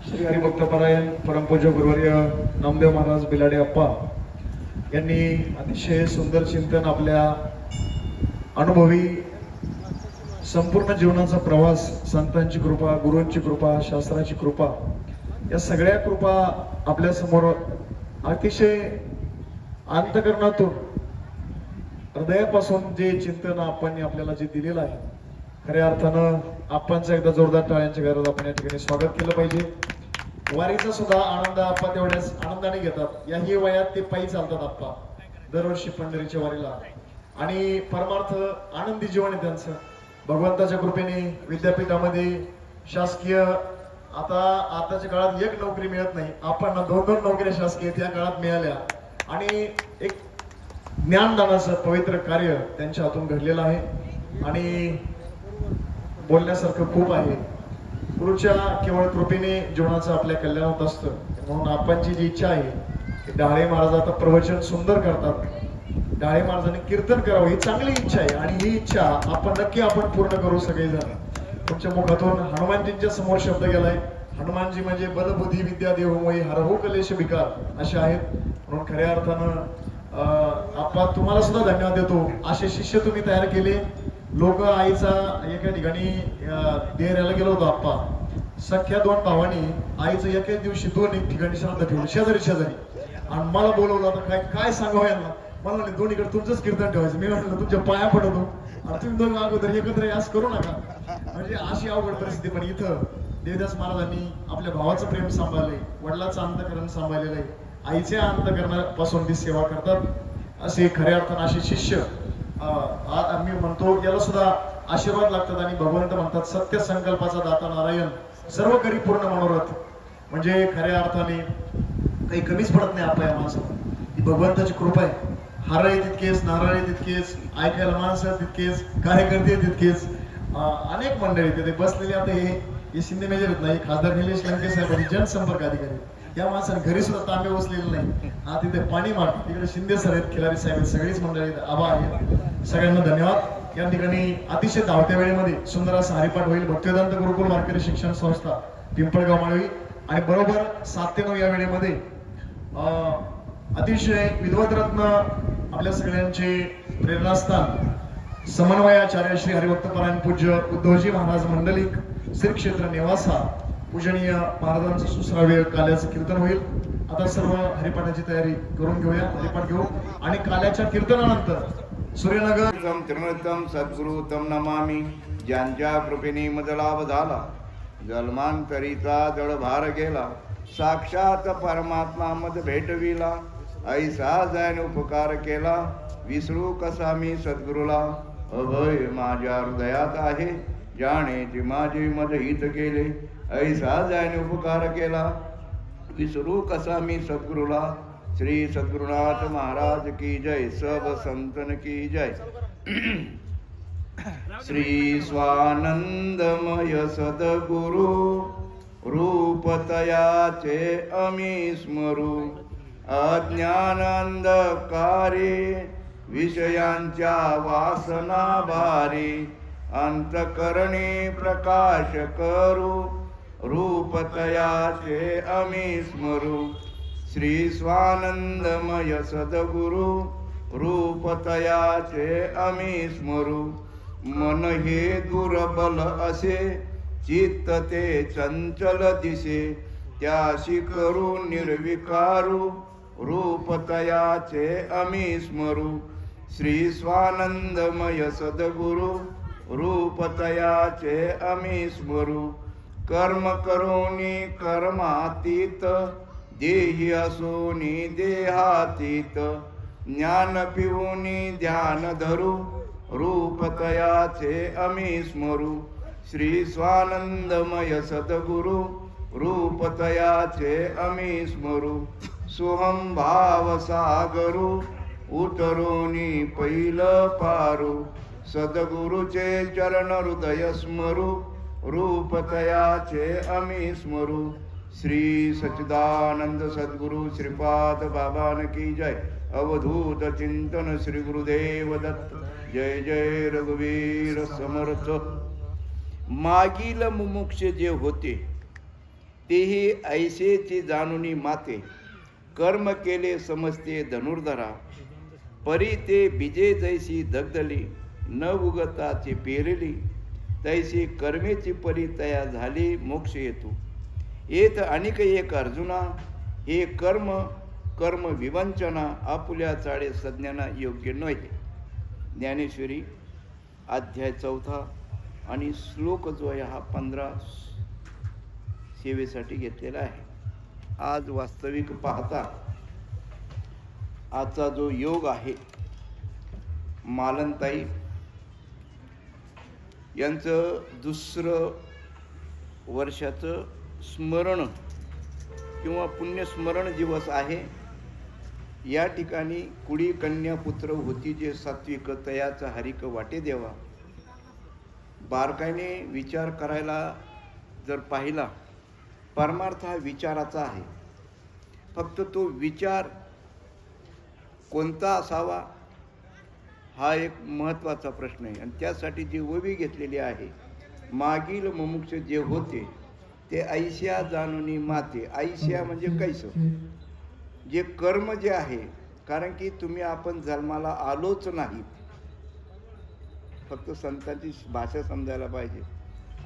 श्री हरिभक्तपरायण परमपूज्य गुरुवर्य नामदेव महाराज बिलाडे अप्पा यांनी अतिशय सुंदर चिंतन आपल्या अनुभवी संपूर्ण जीवनाचा प्रवास, संतांची कृपा, गुरूंची कृपा, शास्त्राची कृपा, या सगळ्या कृपा आपल्या समोर अतिशय अंतःकरणातून हृदयापासून जे चिंतन आपण आपल्याला जे दिलेलं आहे, खऱ्या अर्थानं आपणचं एकदा जोरदार टाळ्यांच्या गरज आपण या ठिकाणी स्वागत केलं पाहिजे. वारीचा सुद्धा आनंद आप्पा तेवढ्याच आनंदाने घेतात. याही वयात ते पायी चालतात आप्पा दरवर्षी पंढरीच्या वारीला, आणि परमार्थ आनंदी जीवन आहे त्यांचं. भगवंताच्या कृपेने विद्यापीठामध्ये शासकीय आताच्या काळात एक नोकरी मिळत नाही, आपण दोन नोकऱ्या शासकीय त्या काळात मिळाल्या, आणि एक ज्ञानदानाचं पवित्र कार्य त्यांच्या हातून घडलेलं आहे. आणि बोलण्यासारखं खूप आहे. गुरुच्या केवळ कृपेने जीवनाचं आपल्या कल्याण होत असतं. म्हणून आपणची जी इच्छा आहे की डाळे महाराज आता प्रवचन सुंदर करतात, डाळे महाराजांनी कीर्तन करावं, ही चांगली इच्छा आहे, आणि ही इच्छा आपण पूर्ण करू सगळेजण. तुमच्या मुखातून हनुमानजींच्या समोर शब्द गेलाय. हनुमानजी म्हणजे बलबुद्धी विद्या देवमयी हरहु कलेश विकार असे आहेत. म्हणून खऱ्या अर्थानं आप्पा तुम्हाला सुद्धा धन्यवाद देतो. असे शिष्य तुम्ही तयार केले. लोक आईचा एका ठिकाणी देहऱ्याला गेलो होतो आप्पा, सख्या दोन भावांनी आईचं एकाच दिवशी दोन ठिकाणी श्राद्ध ठेवलं, शेजारी, आणि मला बोलवलं होतं. काय सांगावं यांना. मला म्हणले दोन्हीकडे तुमचंच कीर्तन ठेवायचं. मी म्हटलं तुमच्या पाया पडतो, आणि तुम्ही दोन अगोदर एकत्र असं करू नका. म्हणजे अशी अवघड परिस्थिती. पण इथं देवदास महाराजांनी आपल्या भावाचं प्रेम सांभाळलंय, वडिलाचं अंतःकरण सांभाळलेलं आहे, आईच्या अंतःकरणापासून ती सेवा करतात. असे खऱ्या अर्थानं असे शिष्य मी म्हणतो याला सुद्धा आशीर्वाद लागतात. आणि भगवंत म्हणतात सत्य संकल्पाचा दाता नारायण, सर्व करी पूर्ण मनोरथ. म्हणजे खऱ्या अर्थाने काही कमीच पडत नाही आपल्या माणसाला. ही भगवंताची कृपा आहे. हारळे तितकेच, नारळे तितकेच, ऐकायला माणसं तितकेच, कार्यकर्ते तितकेच, अनेक मंडळी तिथे बसलेले. आता हे शिंदे मेजर आहेत ना, खासदार निलेश लंके साहेब जनसंपर्क अधिकारी, या माणसाने घरी सुद्धा तांबे उचलेले नाही. हा तिथे पाणी मार, तिकडे शिंदे सर आहेत, खिलारी साहेब, सगळीच मंडळी आबा आहेत. सगळ्यांना धन्यवाद. या ठिकाणी अतिशय धावत्या वेळेमध्ये सुंदर असा हरिपाठ होईल. भक्तिवेदांत गुरुकुल वारकरी शिक्षण संस्था पिंपळगाव माळवी, आणि बरोबर 7 ते 9 या वेळेमध्ये अतिशय विद्वत रत्न आपल्या सगळ्यांचे प्रेरणास्थान समन्वयाचार्य श्री हरिभक्तपरायण पूज्य उद्धवजी महाराज मंडलिक श्री क्षेत्र नेवासा पूजनीय महाराजांचं सुश्राव्य काल्याचं कीर्तन होईल. आता सर्व हरिपाठाची तयारी करून घेऊया. हरिपाठ घेऊ, आणि काल्याच्या कीर्तनानंतर सूर्यनगर त्रिमूर्तम सद्गुरु तम नमामि. ज्यांच्या कृपेने मज लाभ झाला, जन्मांतरीचा जळभार गेला, साक्षात परमात्मा मज भेटविला, ऐसा जाण उपकार केला, विसरू कसा मी सद्गुरूला. अभय माझ्या हृदयात आहे, जाणे माझे मज हित केले, ऐसा जाण उपकार केला, विसरू कसा मी सद्गुरूला. श्री सद्गुरुनाथ महाराज की जय, सब संतन की जय. श्री स्वानंदमय सद्गुरु रूप तयाचे अमी स्मरू, अज्ञान अंधकारे विषयांच्या वासना भारी, अंतकरणी प्रकाश करू, रूप तयाचे अमी स्मरू. श्री स्वानंदमय सद्गुरु रूप तयाचे अमी स्मरू. मन हे दुर्बल असे, चित्त ते चंचल दिसे, त्याशी करू निर्विकारू, रूप तयाचे अमी स्मरू. श्री स्वानंदमय सद्गुरु रूप तयाचे अमी स्मरू. कर्म करोनी कर्मातीत, देही असोनी देहातीत, ज्ञान पिऊनी ध्यान धरू, रूप तयाचे अमी स्मरू. श्री स्वानंदमय सद्गुरु रूप तयाचे अमी स्मरू. सोहम भाव सागरू, उतरोनी पैल पारू, सद्गुरुचे चरण हृदय स्मरू, रूप तयाचे अमी स्मरू. श्री सच्चिदानंद सद्गुरु श्रीपाद बाबान की जय. अवधूत चिंतन श्री गुरुदेव दत्त. जय जय रघुवीर समर्थ. मागील मुमुक्ष जे होते तेही ऐसेची जाणुनी माते, कर्म केले समजते धनुर्धरा, परी ते बीजे जैसी दगदली, न उगताचे पेरली, तैसी कर्मेची परी तया झाली मोक्ष येतो. येत अनिक एक अर्जुना, हे कर्म कर्म विवंचना, आपुल्या चाळे सज्ञाना योग्य नव्हे. ज्ञानेश्वरी अध्याय 4 आणि श्लोक जो आहे हा 15 सेवेसाठी घेतलेला आहे. आज वास्तविक पाहता आजचा जो योग आहे, मालनताई यांचं दुसरं वर्षाचं स्मरण किंवा पुण्यस्मरण दिवस आहे. या ठिकाणी कुडी कन्या पुत्र होती जे सात्विक, तयाचा हरिक वाटे देवा. बारकाईने विचार करायला जर पाहिला, परमार्थ हा विचाराचा आहे. फक्त तो विचार कोणता असावा हा एक महत्त्वाचा प्रश्न आहे. आणि त्यासाठी जी ओवी घेतलेली आहे, मागील मुमुक्ष जे होते ते ऐश्या जाणुनी माते. ऐश्या म्हणजे कैसं, जे कर्म जे आहे, कारण की तुम्ही आपण जन्माला आलोच नाही. फक्त संतांची भाषा समजायला पाहिजे.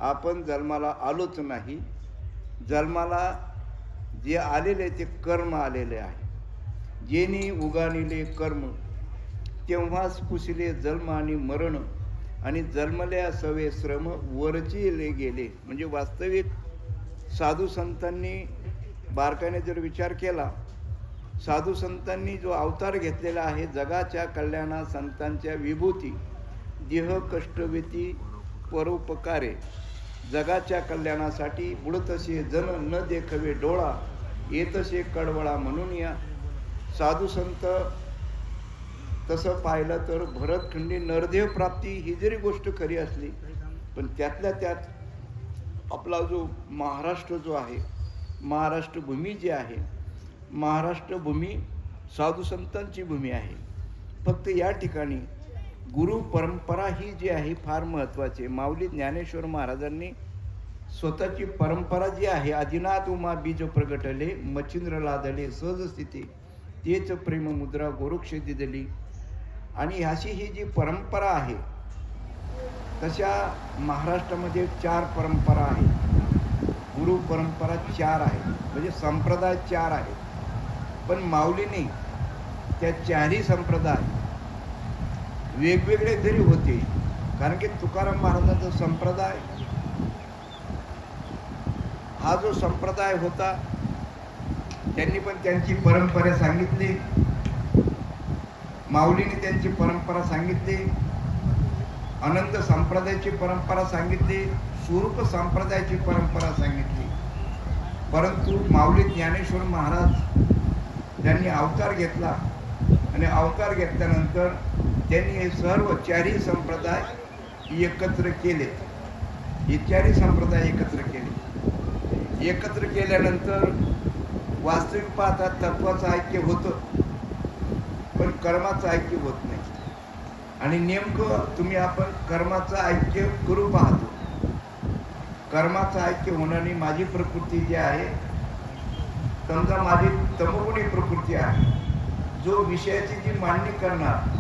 आपण जन्माला आलोच नाही. जन्माला जे आलेले ते कर्म आलेले आहे. जेनी उगानिले कर्म, तेव्हाच कुशले जन्म आणि मरण, आणि जन्मल्या सवे श्रम वरचिले गेले. म्हणजे वास्तविक साधू संतांनी बारकाईने जर विचार केला, साधू संतांनी जो अवतार घेतलेला आहे, जगाच्या कल्याणा संतांच्या विभूती, देह कष्टवेती परोपकारे, जगाच्या कल्याणासाठी बुडतसे जन न देखवे डोळा, येतसे कडवळा म्हणून या. साधू संत तसं पाहिलं तर भरतखंडी नरदेव प्राप्ती ही जरी गोष्ट खरी असली, पण त्यातल्या त्यात आपला जो महाराष्ट्र जो आहे, महाराष्ट्र भूमी जी आहे, महाराष्ट्र भूमी साधू संतांची भूमी आहे. फक्त या ठिकाणी गुरु परंपरा ही जी आहे फार महत्त्वाची. माऊली ज्ञानेश्वर महाराजांनी स्वतःची परंपरा जी आहे, आदिनाथ उमा बीज प्रगटले, मच्छिंद्र लादले सहज स्थिती, तेच प्रेम मुद्रा गोरक्ष दिदली. आणि अशी ही जी परंपरा आहे, तशा महाराष्ट्रामध्ये 4 परंपरा आहेत. गुरु परंपरा 4 आहे, म्हणजे संप्रदाय 4 आहेत. पण माऊलीने त्या 4ही संप्रदाय वेगवेगळे जरी होते, कारण की तुकाराम महाराजांचा संप्रदाय हा जो संप्रदाय होता, त्यांनी पण त्यांची परंपरा सांगितली. माऊलीने त्यांची परंपरा सांगितली. अनंत संप्रदायाची परंपरा सांगितली. स्वरूप संप्रदायाची परंपरा सांगितली. परंतु माऊली ज्ञानेश्वर महाराज यांनी अवतार घेतला, आणि अवतार घेतल्यानंतर त्यांनी हे सर्व 4ही संप्रदाय एकत्र केले. हे 4ही संप्रदाय एकत्र केले. एकत्र केल्यानंतर वास्तविक पाहता तत्वाचं ऐक्य होतं, पण कर्माचं ऐक्य होत नाही. आणि नेमकं तुम्ही आपण कर्माचं ऐक्य करू पाहतो. कर्माचं ऐक्य होण्याने माझी प्रकृती जी आहे, समजा माझी तमोगुणी प्रकृती आहे, जो विषयाची जी मांडणी करणार,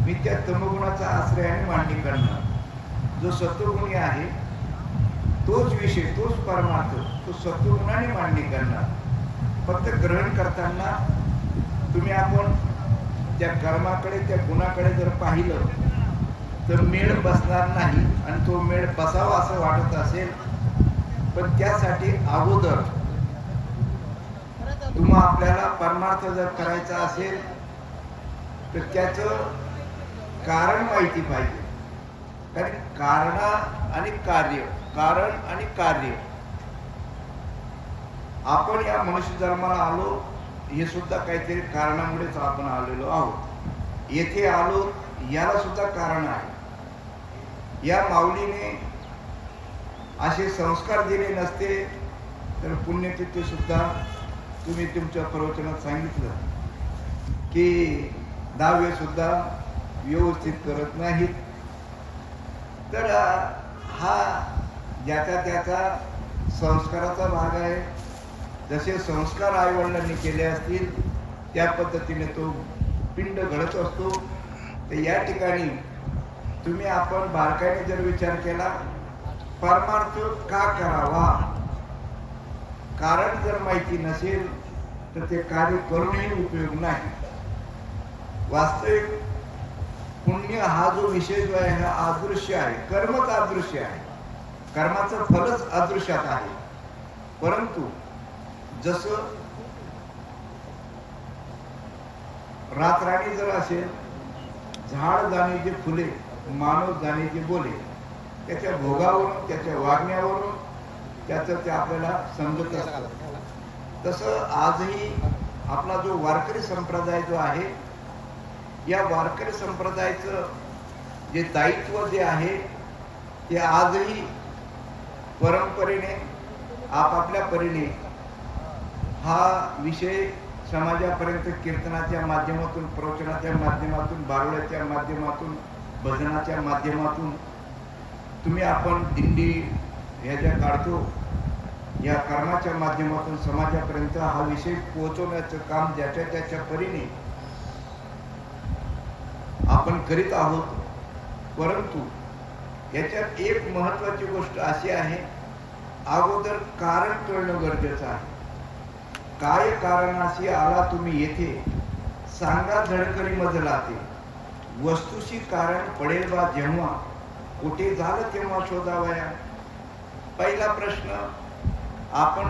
मी त्या तमोगुणाचा आश्रयाने मांडणी करणार. जो सत्वगुणी आहे तोच विषय, तोच परमार्थ, तो सत्वगुणाने मांडणी करणार. फक्त ग्रहण करताना तुम्ही आपण त्या कर्माकडे, त्या गुणाकडे जर पाहिलं तर मेळ बसणार नाही. आणि तो मेळ बसावा असं वाटत असेल, पण त्यासाठी अगोदर तुम्हा आपल्याला परमार्थ जर करायचा असेल तर त्याचं कारण माहिती पाहिजे. कारण कारण आणि कार्य, कारण आणि कार्य. आपण या मनुष्य जन्माला आलो हे सुद्धा काहीतरी कारणामुळेच आपण आलेलो आहोत. येथे आलो याला सुद्धा कारण आहे. या माऊलीने असे संस्कार दिले नसते तर पुण्यतिथी सुद्धा तुम्ही तुमच्या प्रवचनात सांगितलं की 10वे सुद्धा व्यवस्थित करत नाहीत. तर हा ज्याचा त्याचा संस्काराचा भाग आहे. जसे संस्कार आईवडिलांनी केले असतील त्या पद्धतीने तो पिंड घडत असतो. तर या ठिकाणी तुम्ही आपण बारकाईने जर विचार केला, परमार्थ का करावा, कारण जर माहिती नसेल तर ते कार्य करूनही उपयोग नाही. वास्तविक पुण्य हा जो विषय जो आहे हा अदृश्य आहे, कर्मच अदृश्य आहे, कर्माचं फलच अदृश्यात आहे. परंतु जसं रातराणी जर असेल, झाड जाणीचे फुले, माणूस जाणीचे बोले, त्याच्या भोगावरून त्याच्या वागण्यावरून त्याचं ते आपल्याला समजत असतं. तसं आजही आपला जो वारकरी संप्रदाय जो आहे, या वारकरी संप्रदायाचं जे दायित्व जे आहे ते आजही परंपरेने आपापल्या परीने हा विषय समाजापर्यंत कीर्तनाच्या माध्यमातून, प्रवचनाच्या माध्यमातून, बारुळ्याच्या माध्यमातून, भजनाच्या माध्यमातून तुम्ही आपण दिंडी ह्या ज्या काढतो, या कर्माच्या माध्यमातून समाजापर्यंत हा विषय पोहोचवण्याचं काम ज्याच्या त्याच्या परीने आपण करीत आहोत. परंतु याच्यात एक महत्वाची गोष्ट अशी आहे, अगोदर कारण कळणं गरजेचं आहे. काय कारणाशी आला तुम्ही येथे, सांगा धडकरी मज लाते, वस्तूशी कारण पडेल बा जेव्हा, कुठे झालं तेव्हा शोधावया. पहिला प्रश्न, आपण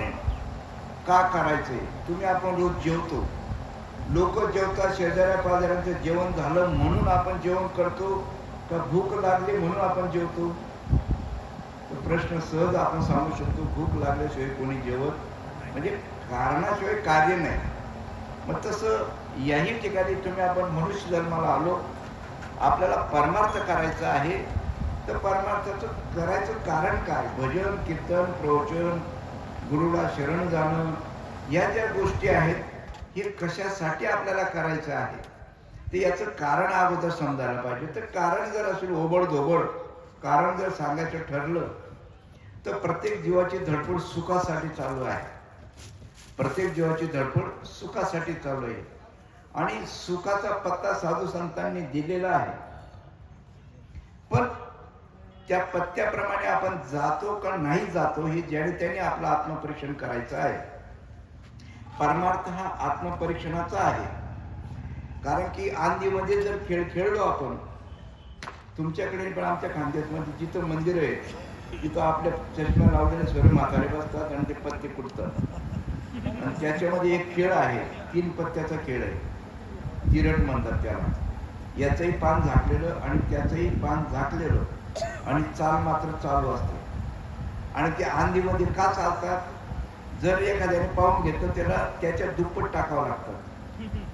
का करायचे? तुम्ही आपण रोज जेवतो, लोक जेवतात, शेजाऱ्या पाजाऱ्यांचं जेवण झालं म्हणून आपण जेवण करतो का भूक लागली म्हणून आपण जेवतो? तो प्रश्न सहज आपण सांगू शकतो, भूक लागल्याशिवाय कोणी जेवत, म्हणजे कारणाशिवाय कार्य नाही. मग तसं याही ठिकाणी तुम्ही आपण मनुष्य जन्माला आलो, आपल्याला परमार्थ करायचा आहे, तर परमार्थाचं करायचं कारण काय? भजन, कीर्तन, प्रवचन, गुरुला शरण जाणं, या ज्या गोष्टी आहेत हे कशासाठी आपल्याला करायचं आहे ते याचं कारण अगोदर समजायला पाहिजे. तर कारण जर असेल ओबडधोबड कारण जर सांगायचं ठरलं तर प्रत्येक जीवाची धडपड सुखासाठी चालू आहे. प्रत्येक जीवाची धडपड सुखासाठी चालू आहे आणि सुखाचा पत्ता साधू संतांनी दिलेला आहे. पण त्या पत्त्याप्रमाणे आपण जातो का नाही जातो हे ज्याने त्याने आपलं आत्मपरीक्षण करायचं आहे. परमार्थ हा आत्मपरीक्षणाचा आहे. कारण की आंधीमध्ये जर खेळ खेळलो आपण, तुमच्याकडे पण आमच्या खानदेशमध्ये जिथं मंदिर आहे तिथं आपल्या चष्मा लावलेले सर्व म्हातारे बसतात आणि ते पत्ते कुटतात. आणि त्याच्यामध्ये एक खेळ आहे, 3 पत्त्याचा खेळ आहे, तिरट म्हणतात त्याला. याचंही पान झाकलेलं आणि त्याचंही पान झाकलेलं आणि चाल मात्र चालू असते. आणि ते आंधीमध्ये का चालतात? जर एखाद्याने पाहून घेतलं त्याला त्याच्या दुप्पट टाकावं लागतं.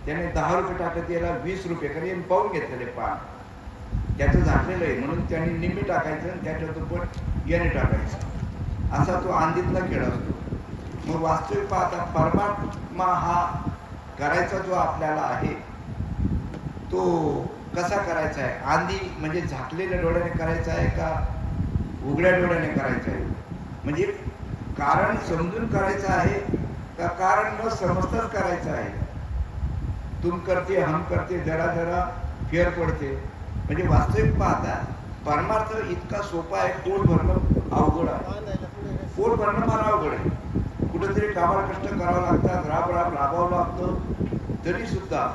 त्याने 10 रुपये टाकत त्याला 20 रुपये, कारण याने पाहून घेतलेले पान त्याचं झाकलेलं आहे म्हणून त्याने निम्मी टाकायचं आणि त्याच्या दुप्पट याने टाकायचं. असा तो आंधीतला खेळ असतो. मग वास्तविक पाहता परमात्मा हा करायचा जो आपल्याला आहे तो कसा करायचा आहे? आंधी म्हणजे झाकलेल्या डोळ्याने करायचा आहे का उघड्या डोळ्याने करायचा आहे? म्हणजे कारण समजून करायचं आहे का कारण न समजताच करायचं आहे? तुम करते हम करते, जरा जरा फेर पडते. म्हणजे वास्तविक पाहता परमार्थ इतका सोपा आहे, पोट भरणं अवघड आहे. पोट भरणं फार अवघड आहे. कुठेतरी काबाड कष्ट करावं लागतात, राबावं लागतं, तरी सुद्धा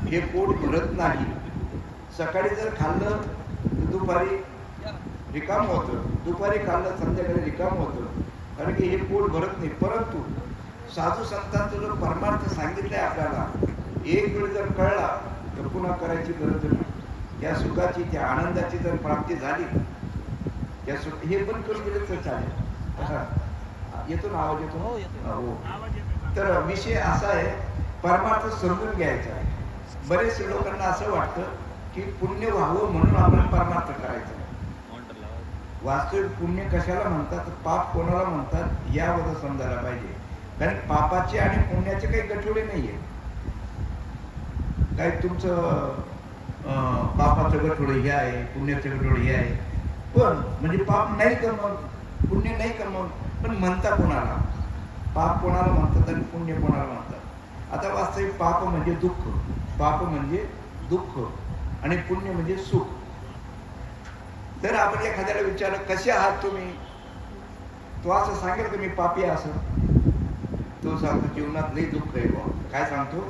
हे पोट भरत नाही. सकाळी जर खाल्लं तर दुपारी रिकाम होतं, दुपारी खाल्लं संध्याकाळी रिकाम होतं, कारण की हे पोट भरत नाही. परंतु साधू संतांचा जो परमार्थ सांगितलाय आपल्याला, एक वेळ जर कळला तर पुन्हा करायची गरज नाही. त्या सुखाची, त्या आनंदाची जर प्राप्ती झाली, त्या हे पण करून गेलं तर चालेल. येतो ना आवाज? येतो हो. तर विषय असा आहे, परमार्थ समजून घ्यायचा आहे. बरेच लोकांना असं वाटतं की पुण्य व्हावं म्हणून आपण परमार्थ करायचं. वास्तविक पुण्य कशाला म्हणतात, पाप कोणाला म्हणतात याबद्दल समजायला पाहिजे. कारण पापाचे आणि पुण्याचे काही गठोडे नाहीये. काही तुमचं पापाचं गठोडे हे आहे, पुण्याचं गठोडे हे आहे. पण म्हणजे पाप नाही कमवत, पुण्य नाही कमवत, पण म्हणता कोणाला? पाप कोणाला म्हणतात आणि पुण्य कोणाला म्हणतात? आता वास्तविक पाप म्हणजे दुःख, पाप म्हणजे दुःख आणि पुण्य म्हणजे सुख. जर आपण एखाद्याला विचारलं कसे आहात तुम्ही, तो असं सांगेल की मी पापी आहे असं? तो सांगतो जीवनात लई दुःख आहे बुवा. काय सांगतो?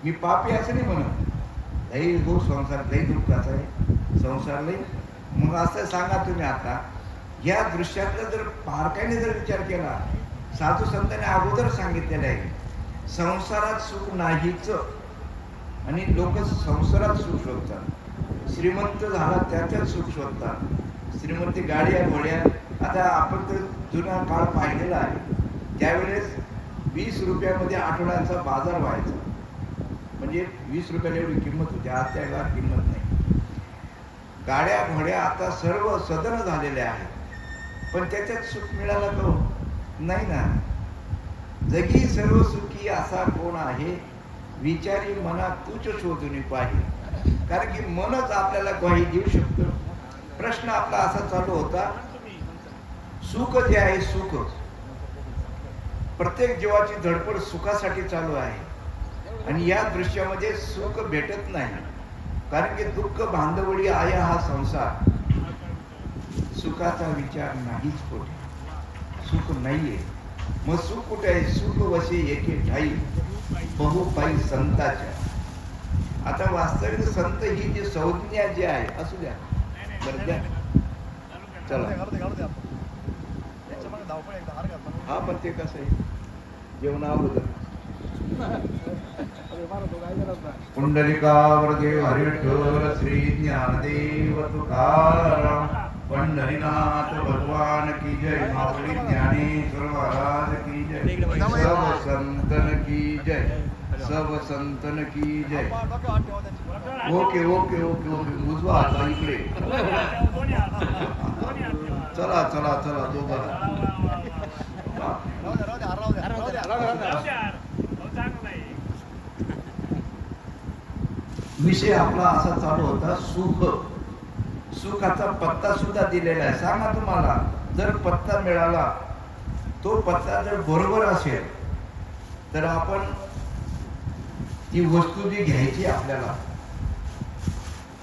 मी पापी असं नाही म्हणत, लई हो संसार लई दुःखाचा आहे, संसार लई. मग असं सांगा तुम्ही. आता या दृश्यातला जर बारकाईने जर विचार केला, साधू संतांनी अगोदर सांगितलेलं आहे संसारात सुख नाहीच, आणि लोक संसारात सुख शोधतात. श्रीमंत झाला त्याच्यात सुख शोधतात, श्रीमंती गाड्या घोड्या. आता आपण तर जुना काळ पाहिलेला आहे, त्यावेळेस 20 रुपयामध्ये आठवड्याचा बाजार व्हायचा, म्हणजे 20 रुपयाला एवढी किंमत होती. आज त्याला किंमत नाही. गाड्या घोड्या आता सर्व सदन झालेले आहेत, पण त्याच्यात सुख मिळालं का? नाही ना. जगी सर्व सुखी असा कोण आहे, विचारी मना तूच शोधून पाहिजे. कारण की मनच आपल्याला ग्वाही देऊ शकतं. प्रश्न आपला असा चालू होता, सुख जे आहे, सुख प्रत्येक जीवाची धडपड सुखासाठी चालू आहे, आणि या दृश्यामध्ये सुख भेटत नाही. कारण की दुःख बांधवडी आया हा संसार. सुखाचा विचार नाहीच कुठे, सुख नाहीये. मग सुख कुठे आहे? सुख वशी एके ठाई बहु पायी संताच्या. आता वास्तविक संत ही जी संज्ञा जी आहे, असू द्या बरं द्या, चला. हा पण ते कसं आहे, जेवणावर पुंडलिकावरदेव हरिविठ्ठल श्री ज्ञानदेव तुकाराम. पंढरीनाथ भगवान की जय. माऊली ज्ञानेश्वर महाराज की जय. सब संतन की जय, सब संतन की जय. Okay okay okay okay. उजवा हात इकडे. चला चला चला दोघं. विषय आपला असा चालू होता, सुख. सुखाचा पत्ता सुद्धा दिलेला आहे. सांगा तुम्हाला, जर पत्ता मिळाला, तो पत्ता जर बरोबर असेल तर आपण ती वस्तू जी घ्यायची आपल्याला,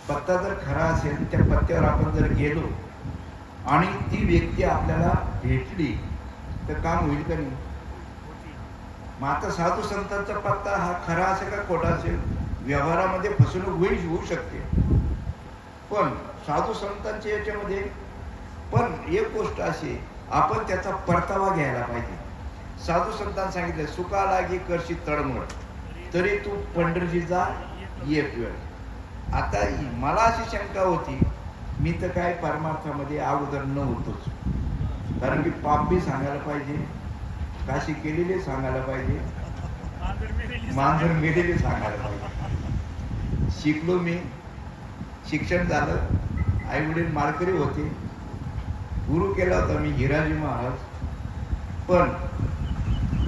पत्ता जर खरा असेल, त्या पत्त्यावर आपण जर गेलो आणि ती व्यक्ती आपल्याला भेटली तर काम होईल का नाही? मग आता साधू संतांचा पत्ता हा खरा असेल का खोटा असेल? व्यवहारामध्ये फसवणूक होऊ शकते, पण साधू संतांच्या याच्यामध्ये पण एक गोष्ट अशी, आपण त्याचा परतावा घ्यायला पाहिजे. साधू संतांनी सांगितलं, सुखा लागी करशी तळमळ, तरी तू पंढरीची जा एक वेळ. आता मला अशी शंका होती, मी तर काय परमार्थामध्ये अगोदर नव्हतोच. कारण की पाप बी सांगायला पाहिजे, काशी केलेले सांगायला पाहिजे, मांजर मेलेले सांगायला पाहिजे. शिकलो मी, शिक्षण झालं, आई वडील माळकरी होते, गुरु केला होता मी हिराजी महाराज. पण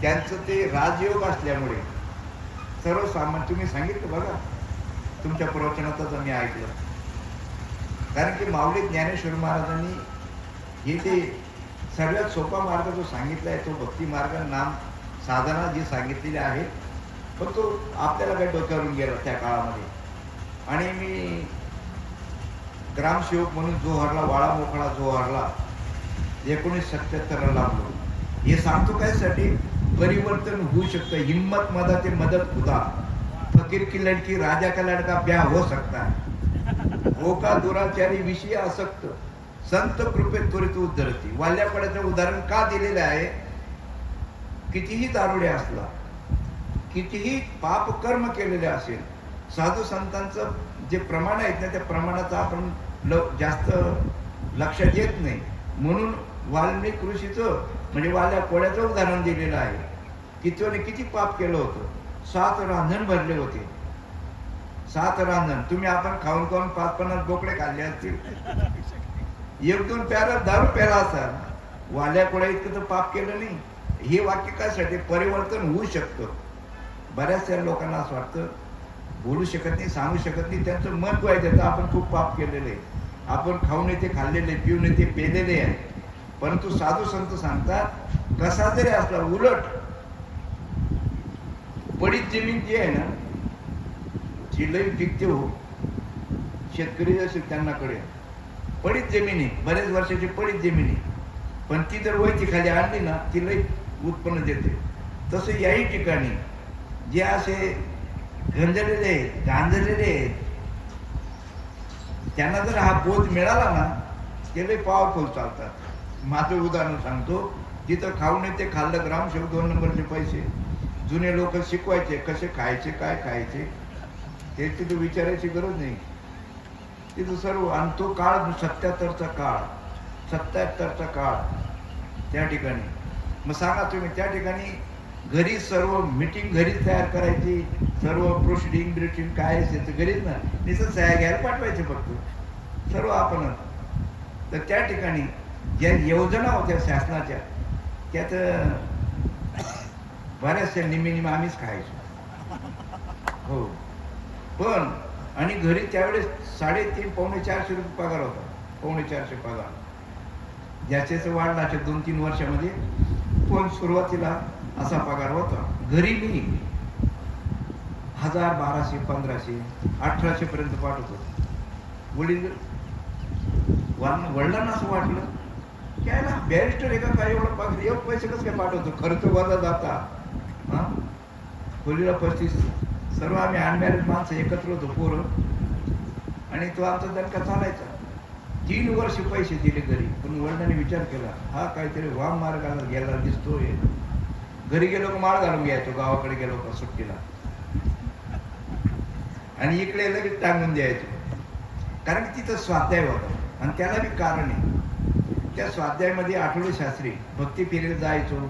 त्यांचं ते राजयोग असल्यामुळे सर्वसामान्य, तुम्ही सांगितलं बघा तुमच्या प्रवचनातच आम्ही ऐकलं. कारण की माऊली ज्ञानेश्वर महाराजांनी हे ते सर्वात सोपा मार्ग जो सांगितला आहे, तो भक्ती मार्ग, नाम साधना जी सांगितलेली आहे, पण तो आपल्याला काही डोक्यावरून गेला त्या काळामध्ये. आणि मी ग्रामसेवक म्हणून जोहरला, वाळा मोकळा जोहरला 1977 लागलो. हे सांगतो कायसाठी? परिवर्तन होऊ शकतं. हिम्मत मदत मदत खुदा, फकीर की लड़की राजा का लड़का ब्याह हो सकता है, हो का दुराचारी विषय आसक्त, संत कृपेत त्वरित उद्धरती. वाल्यापड्याचं उदाहरण का दिलेलं आहे? कितीही दारुडे असला, कितीही पाप कर्म केलेले असेल, साधू संतांचं जे प्रमाण आहेत ना, त्या प्रमाणाचा आपण जास्त लक्षात येत नाही. म्हणून वाल्मिक ऋषीचं म्हणजे वाल्या कोळ्याचं उदाहरण दिलेलं आहे. किती पाप केलं होतं. 7 रांजण भरले होते, 7 रांजण. तुम्ही आपण खाऊन 5-50 बोकडे खाल्ले असतील, 1-2 प्याला दारू प्याला असाल. वाल्या कोळ्या इतकं तर पाप केलं नाही. हे वाक्य कशासाठी? परिवर्तन होऊ शकतं. बऱ्याचशा लोकांना असं वाटतं, बोलू शकत नाही, सांगू शकत नाही, त्यांचं महत्व आहे त्याचं. आपण खूप पाप केलेले आहे, आपण खाऊन येते खाल्लेले, पिऊन येते पेलेले आहे. परंतु साधू संत सांगतात, कसा जरी असला, उलट पडीत जमीन जी आहे ना ती लई पिकते हो. शेतकरी असेल त्यांना कळेल. पडीत जमीन आहे, बऱ्याच वर्षाची पडीत जमीन आहे, पण ती जर वैती खाली आणली ना ती लई उत्पन्न देते. तसं याही ठिकाणी जे असे गंजलेले आहेत, गांजलेले आहेत, त्यांना जर हा बोध मिळाला ना ते लई पॉवरफुल चालतात. माझं उदाहरण सांगतो. जिथं खाऊ नये ते खाल्लं, ग्रामसेवक 2 नंबरचे पैसे. जुने लोक शिकवायचे कसे खायचे, काय खायचे ते तिथं विचारायची गरज नाही. तिथं सर्व. आणि तो काळ 77चा काळ, 77चा काळ त्या ठिकाणी. मग सांगा तुम्ही, त्या ठिकाणी घरी सर्व मीटिंग घरीच तयार करायची, सर्व प्रोसिडिंग ब्रिटिंग काय असेल तर घरीच ना, नुसतं सह्या घ्यायला पाठवायचे फक्त, सर्व आपण. तर त्या ठिकाणी ज्या योजना होत्या शासनाच्या त्यात बऱ्याचशा निम्मे आम्हीच खायचो. हो. पण आणि घरी त्यावेळेस 350 पावणे 400 रुपये पगार होता. पावणे 400 पगार. ज्याच्याच वाढला अशा 2-3 वर्षामध्ये. पण सुरुवातीला असा पगार होता. घरी मी 1000, 1200, 1500, 1800 पर्यंत पाठवत होतो. वडिलांना असं वाटलं काय ना बॅरिस्टर आहे का काय एवढं पगार, एवढं पैसे कसं काय पाठवतो, खर्च वजा जाता. हा, खोलीला 35. सर्व आम्ही अनमॅरिड माणसं एकत्र होतो, पोरं. आणि तो आमचा दणका चालायचा. 3 वर्ष पैसे दिले घरी. पण वडिलांनी विचार केला हा काहीतरी वाम मार्गाला गेला दिसतोय. घरी गेलो का माळ घालून घ्यायचो, गावाकडे गेलो का सुट्टीला, आणि इकडे लगेच टांगून द्यायचो. कारण की तिथं स्वाध्याय होता आणि त्याला बी कारण आहे. त्या स्वाध्यायामध्ये आठवडे शास्त्री भक्ती फेरीला जायचो.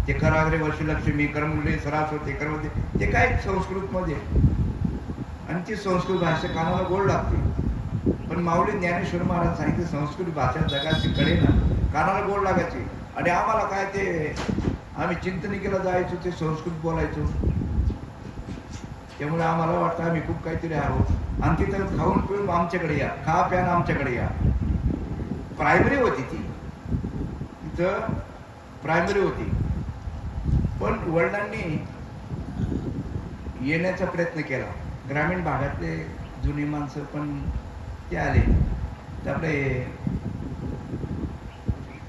ते कराग्रे वर्षलक्ष्मी, करमुले सरास होते, करमते, ते काय संस्कृतमध्ये. आणि ती संस्कृत भाषा कानाला गोड लागते. पण माऊली ज्ञानेश्वर महाराज सांगितले संस्कृत भाषा जगाची कडे ना कानाला गोड लागायची. आणि आम्हाला काय ते आम्ही चिंतनिकेला जायचो, ते संस्कृत बोलायचो. त्यामुळे आम्हाला वाटतं आम्ही खूप काहीतरी आहोत. आणि तिथं खाऊन पिऊन आमच्याकडे या, खा प्यान आमच्याकडे या. प्रायमरी होती ती, तिथं प्रायमरी होती. पण वडिलांनी येण्याचा प्रयत्न केला. ग्रामीण भागातले जुनी माणसं पण ते आले. तर आपले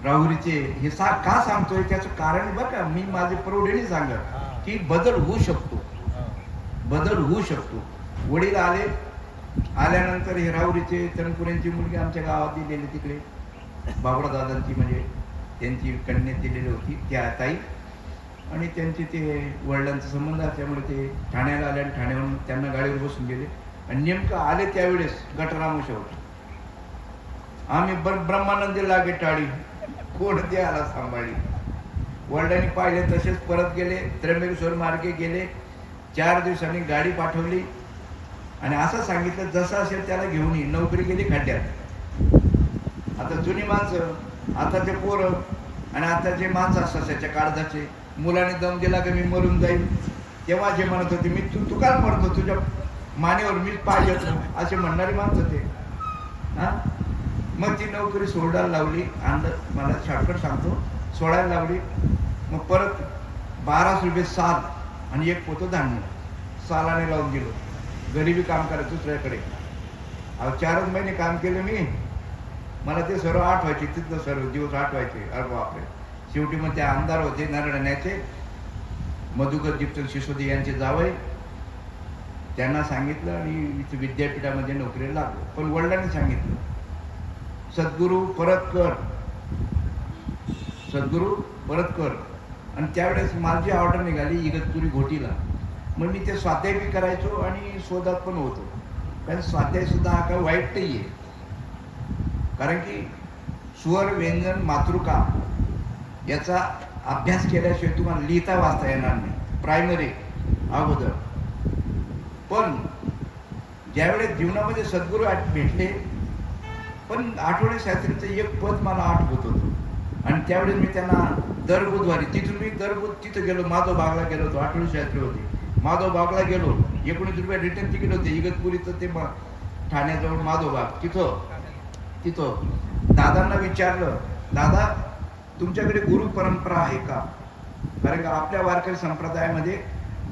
राहुरीचे हे का सांगतोय त्याचं कारण बरं का, मी माझे प्रौढीने सांगत की बदल होऊ शकतो, बदल होऊ शकतो. वडील आले. आल्यानंतर हे राहुरीचे तनपुरेंची मुलगी आमच्या गावात दिलेली, तिकडे बाबुरादादांची म्हणजे त्यांची कन्या दिलेली होती त्या ताई. आणि त्यांचे ते वडिलांचा संबंध असल्यामुळे ते ठाण्याला आले आणि ठाण्यावरून त्यांना गाडीवर बसून गेले. आणि नेमकं आले त्यावेळेस गटरामोशा होता. आम्ही ब्रह्मानंदी लागे टाळी, कोण ते आला सांभाळली. वडिलांनी पाहिले तसेच परत गेले, त्र्यंबकेश्वर मार्गे गेले. 4 दिवसांनी गाडी पाठवली आणि असं सांगितलं जसं असेल त्याला घेऊन ये. नोकरी गेली खड्ड्यात. आता जुनी माणसं, आता ते पोरं आणि आता जे माणसं असतात त्याच्या काळजाचे, मुलाने दम दिला की मी मरून जाईल, तेव्हा जे म्हणत होते मी तू काय मरतो, तुझ्या मानेवर मीच पाय येतो, असे म्हणणारी माणसं ते. हा, मग ती नोकरी सोडायला लावली. मला शॉर्टकट सांगतो, सोडायला लावली. मग परत 1200 रुपये साल आणि 1 पोतं धान्य सालाने लावून दिलं. गरिबी काम करायचं दुसऱ्याकडे. 4च महिने काम केलं मी. मला ते सर्व आठवायचे, तिथलं सर्व दिवस आठवायचे. अरे बापरे. शेवटी मग ते आमदार होते नारायणाचे, मधुकर जिप्तन सिसोदे यांचे जावई. त्यांना सांगितलं आणि इथे विद्यापीठामध्ये नोकरीला लागलो. पण वडिलांनी सांगितलं सद्गुरू परत कर, सद्गुरू परत कर. आणि त्यावेळेस माझी ऑर्डर निघाली इगतपुरी घोटीला. मग मी ते स्वाध्याय बी करायचो आणि शोधात पण होतो. कारण स्वाध्याय सुद्धा हा काय वाईट नाही आहे. कारण की स्वर, व्यंजन, मातृका याचा अभ्यास केल्याशिवाय तुम्हाला लिहिता वाचता येणार नाही, प्रायमरी अगोदर. पण ज्यावेळेस जीवनामध्ये सद्गुरू भेटले, पण आठवडे शास्त्रीचं 1 पद मला आठवत होतं. आणि त्यावेळेस मी त्यांना दर बुधवारी तिथून मी तिथं गेलो, माधव बागला गेलो होतो. आठवडे शास्त्री होते, माधव बागला गेलो. 19 रुपये रिटर्न तिकीट होते. इगतपुरीचं ते ठाण्याजवळ माधव बाग, तिथं दादांना विचारलं, दादा तुमच्याकडे गुरु परंपरा आहे का? कारण का आपल्या वारकरी संप्रदायामध्ये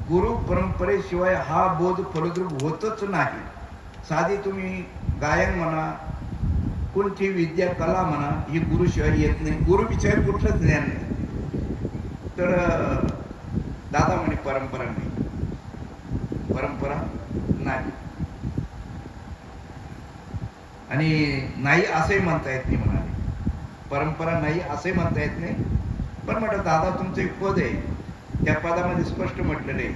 गुरु परंपरेशिवाय हा बोध फलद्रूप होतच नाही. साधी तुम्ही गायन म्हणा, कोणती विद्या कला म्हणा, ही गुरुशिवाय येत नाही. गुरुशिवाय कुठलंच ज्ञान नाही. तर दादा म्हणे परंपरा नाही, परंपरा नाही, आणि नाही असंही म्हणता येत नाही म्हणाले. परंपरा नाही असंही म्हणता येत नाही. पण म्हटलं दादा तुमचं एक पद आहे, त्या पदामध्ये स्पष्ट म्हटलेलं आहे,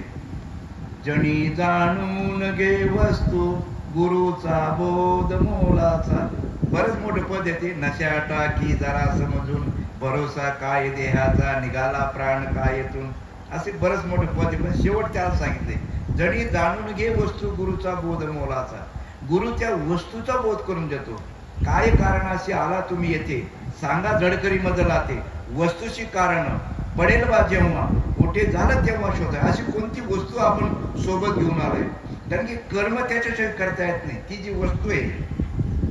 जणी जाणून घे वस्तू गुरुचा बोध मोलाचा. बरंच मोठं पद येते, नशा टाकी जरा समजून भरोसा काय देहाचा निघाला प्राण कायेतून. असे बरंच मोठं पद आहे. पण शेवट त्याला सांगितले, जणी जाणून घे वस्तू गुरुचा बोध मोलाचा. गुरु त्या वस्तूचा बोध करून देतो. काय कारणाशी आला तुम्ही येथे, सांगा जडकरी मज लाते. वस्तूची कारण पडेल बा जेव्हा, कुठे झालं तेव्हा शोधा. अशी कोणती वस्तू आपण सोबत घेऊन आलोय? कारण की कर्म त्याच्याशिवाय करता येत नाही. ती जी वस्तू आहे,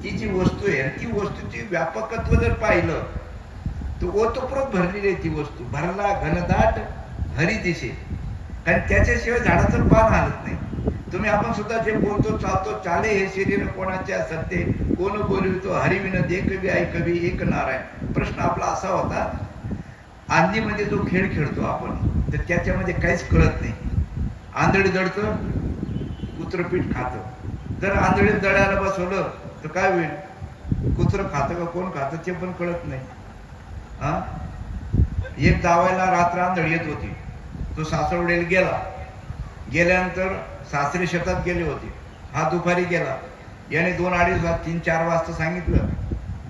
ती जी वस्तू आहे, आणि ती वस्तूची व्यापकत्व जर पाहिलं तर ओतप्रोत भरलेली आहे ती वस्तू. भरला घनदाट हरी दिशे, कारण त्याच्याशिवाय झाडाचं पान हालत नाही. तुम्ही आपण सुद्धा जे बोलतो चालतो, चाले हे शरीर कोणाच्या सत्ते, कोण बोलवितो हरिविन दे कवी ऐकवी एक नारायण. प्रश्न आपला असा होता, आंधीमध्ये जो खेळ खेळतो आपण, तर त्याच्यामध्ये काहीच कळत नाही. आंधळी दळतं, कुत्रपीठ खातं. जर आंधळी दळायला बसवलं तर काय होईल? कुत्र खातं का कोण खातं ते पण कळत नाही. हा, एक जावायला रात्र आंधळी येत होती. तो सासरवडीला गेला. गेल्यानंतर सासरे शेतात गेले होते. हा दुपारी गेला. याने 2, 2:30, 3, 4 वाजता सांगितलं,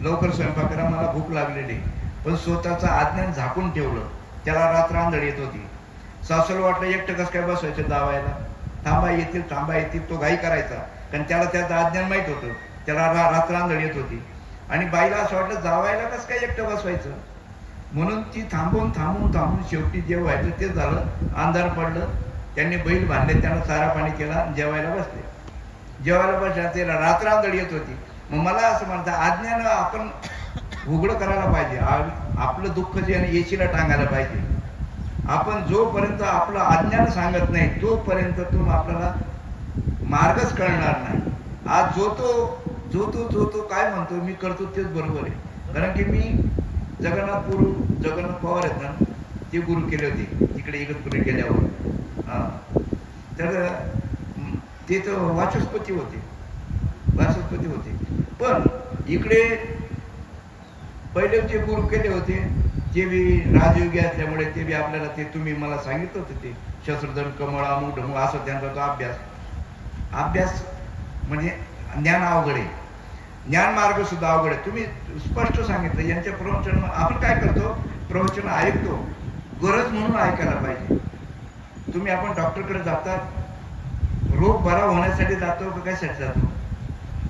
लवकर स्वयंपाक करा, मला भूक लागलेली. पण स्वतःचं आज्ञान झाकून ठेवलं. त्याला रात्र आंधळी येत होती. सासूला वाटलं एकटं कसं काय बसवायचं जावायला, थांबा येतील थांबा येतील. तो घाई करायचा, कारण त्याला त्याचं आज्ञान माहित होतं. त्याला रात्र आंधळी येत होती. आणि बाईला असं वाटलं जावायला कसं काय एकटं बसवायचं, म्हणून ती थांबून थांबून थांबून शेवटी जे व्हायचं ते झालं. अंधार पडलं. त्यांनी बैल बांधले, त्यांना चारा पाणी केला, जेवायला बसले. जेवायला बसल्या त्याला रात्र आंधळी येत होती. मग मला असं म्हणतं, आज्ञानं आपण उघडं करायला पाहिजे. आपलं दुःख जे आहे येशीला टांगायला पाहिजे. आपण जोपर्यंत आपलं आज्ञान सांगत नाही तोपर्यंत आपल्याला मार्गच कळणार नाही. आज जो तो काय म्हणतो मी करतो तेच बरोबर आहे. कारण की मी जगन्नाथ पवार आहेत ना, ते गुरु केले होते तिकडे इगतपुरी गेल्यावर. तर ते तर वाचस्पती होते. पण इकडे पहिले जे गुरु केले होते ते बी राजयोगी असल्यामुळे ते बी आपल्याला ते तुम्ही मला सांगितलं होतं, ते शस्त्रधन कमळ अमुक ढमुक असं त्यांचा तो अभ्यास म्हणजे ज्ञान अवघड आहे. ज्ञान मार्ग सुद्धा अवघड आहे. तुम्ही स्पष्ट सांगितलं. यांच्या प्रवचन आपण काय करतो, प्रवचन ऐकतो, गरज म्हणून ऐकायला पाहिजे. तुम्ही आपण डॉक्टरकडे जातात, रोग बरा होण्यासाठी जातो का कशासाठी जातो?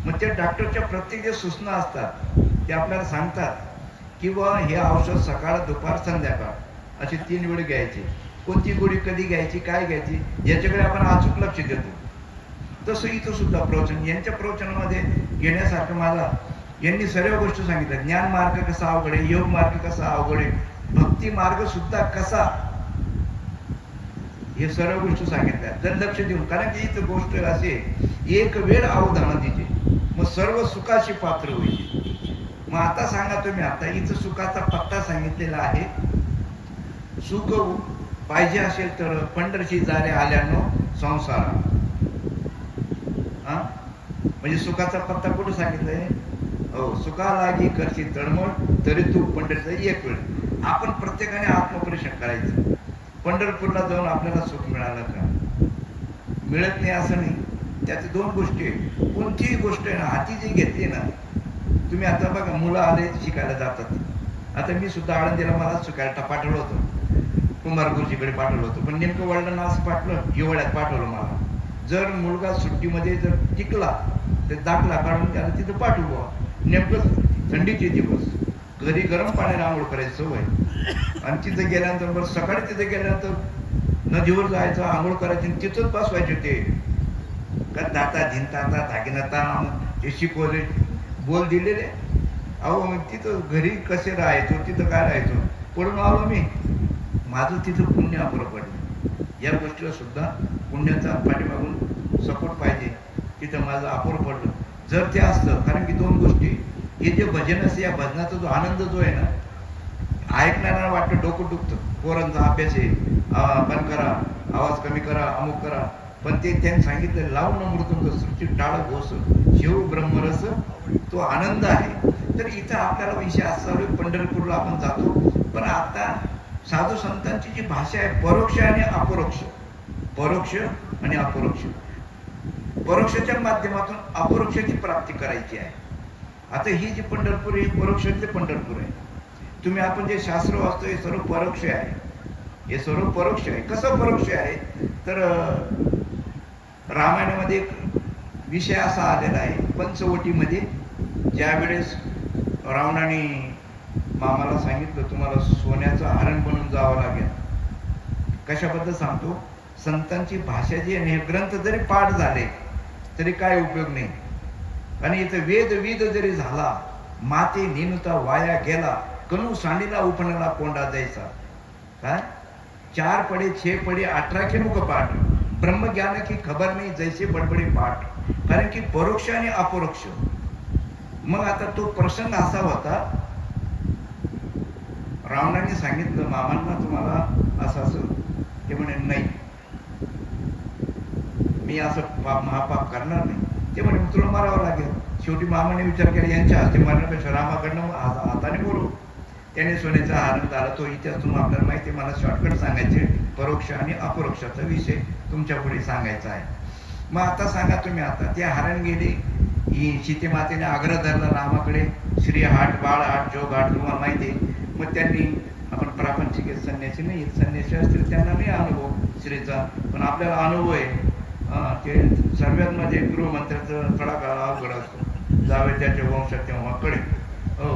मग त्या डॉक्टरच्या प्रत्येक जे सूचना असतात ते आपल्याला सांगतात की बा हे औषध सकाळ दुपार संध्याकाळ असे 3 वेळ घ्यायचे. कोणती गोळी कधी घ्यायची, काय घ्यायची, याच्याकडे आपण अचूक लक्ष देतो. तसं इथं सुद्धा प्रवचन, यांच्या प्रवचनामध्ये घेण्यासारखं मला यांनी सर्व गोष्टी सांगितल्या. ज्ञान मार्ग कसा अवघड आहे, योग मार्ग कसा अवघड आहे, भक्ती मार्ग सुद्धा कसा, हे सर्व गोष्टी सांगितल्या. जर लक्ष देऊन, कारण की इथं गोष्ट अशी एक वेळ अवधान तिचे, मग सर्व सुखाची पात्र होईल. मग आता सांगा तुम्ही, आता इथं सुखाचा पत्ता सांगितलेला आहे. सुख पाहिजे असेल तर पंढरशी जारे आल्यानो संसार. म्हणजे सुखाचा पत्ता कुठे सांगितलंय? हो, सुखा लागी करशी तळमळ तरी तू पंढरीचा एक वेळ. आपण प्रत्येकाने आत्मपरीक्षण करायचं. पंढरपूरला जाऊन आपल्याला सुख मिळालं का? मिळत नाही असं नाही. त्याच्या 2 गोष्टी आहेत. कोणतीही गोष्ट आहे ना, हाती जी घेतली ना, तुम्ही आता बघा मुलं आले शिकायला जातात. आता मी सुद्धा आळंदीला मला शिकायला पाठवलं होतं, कुमार गुरुजीकडे पाठवलं होतं. पण नेमकं वडिलांना असं पाठवलं, हिवाळ्यात पाठवलं मला. जर मुलगा सुट्टीमध्ये जर टिकला तर दाखला काढून त्याला तिथं पाठवू. नेमकं थंडीचे दिवस, घरी गरम पाण्याने आंघोळ करायची सवय, आणि तिथं गेल्यानंतर बरं सकाळी तिथं गेल्यानंतर नदीवर जायचं, आंघोळ करायची, तिथंच बसवायचे ते का दाता धिनताता धागिनता ते शिकवले, बोल दिलेले. अहो तिथं घरी कसे राहायचो, तिथं काय राहायचो, पडून आलो मी, माझं तिथं पुण्य अपुरं पडलं. या गोष्टीला सुद्धा पुण्याचा पाठीमागून सपोर्ट पाहिजे. तिथं माझं अपुरं पडलं. जर ते असतं, कारण की दोन गोष्टी, हे जे भजन असते, या भजनाचा जो आनंद जो आहे ना, ऐकणाऱ्यांना वाटतं डोकं दुखतं, पोरांचा अभ्यास आहे, बंद करा, आवाज कमी करा, अमुक करा. पण ते त्यांनी सांगितलं, लावून मृदुंग सृष्टी टाळ घोष शिव ब्रह्मरस, तो आनंद आहे. तर इथं आपल्याला विषय असा चालू आहे, पंढरपूरला आपण जातो, पण आता साधू संतांची जी भाषा आहे, परोक्ष आणि अपरोक्ष, परोक्ष आणि अपरोक्ष, परोक्षाच्या माध्यमातून अपरोक्षाची प्राप्ती करायची आहे. आता ही जी पंढरपूर आहे, परोक्षातले पंढरपूर आहे. तुम्ही आपण जे शास्त्र वाचतो, हे सर्व परोक्ष आहे, हे सर्व परोक्ष आहे. कसं परोक्ष आहे, तर रामायणामध्ये एक विषय असा आलेला आहे, पंचवटीमध्ये ज्या वेळेस रावणाने मामाला सांगितलं, तुम्हाला सोन्याचं हरण बनून जावं लागेल. कशाबद्दल सांगतो, संतांची भाषा जी आहे, हे ग्रंथ जरी पाठ झाले तरी काय उपयोग नाही. आणि इथं वेद विद जरी झाला, माते निनुता वाया गेला, कणू सांडीला उपणाला कोंडा द्यायचा. काय 4 पडे 6 पडे 18 के मुख पाठ, ब्रह्मज्ञान की खबर नाही जैसे बडबडे पाठ. कारण की परोक्ष आणि अपरोक्ष. मग आता तो प्रसंग असा होता, रावणाने सांगितलं मामांना, तुम्हाला असं असं. ते म्हणे नाही, मी असं पाप महापाप करणार नाही. ते म्हणे तुला मारावं लागेल. शेवटी मामाने विचार केला, यांच्या हस्ते मारण्यापेक्षा रामाकडनं हाताने बोलू. त्याने सोन्याचा हार झाला. तो इतिहास तुम्हाला आपल्याला माहिती आहे, मला शॉर्टकट सांगायचे, परोक्ष आणि अपरोक्षाचा विषय तुमच्या पुढे सांगायचा आहे. मग आता सांगा तुम्ही, आता ते हरण गेले, ही सीतेमातेने आग्रह धरला रामाकडे, श्री हाट बाळ हाट जो घाट तुम्हाला माहिती आहे. मग त्यांनी, आपण प्रापंचिक संन्यासी नाही, संन्यासी असतील त्यांना नाही अनुभव श्रीचा, पण आपल्याला अनुभव आहे. ते सर्वांमध्ये गृहमंत्र्याचं थोडा काळ अवघड असतो, जावे त्याच्या वंशात तेव्हा कडे. हो,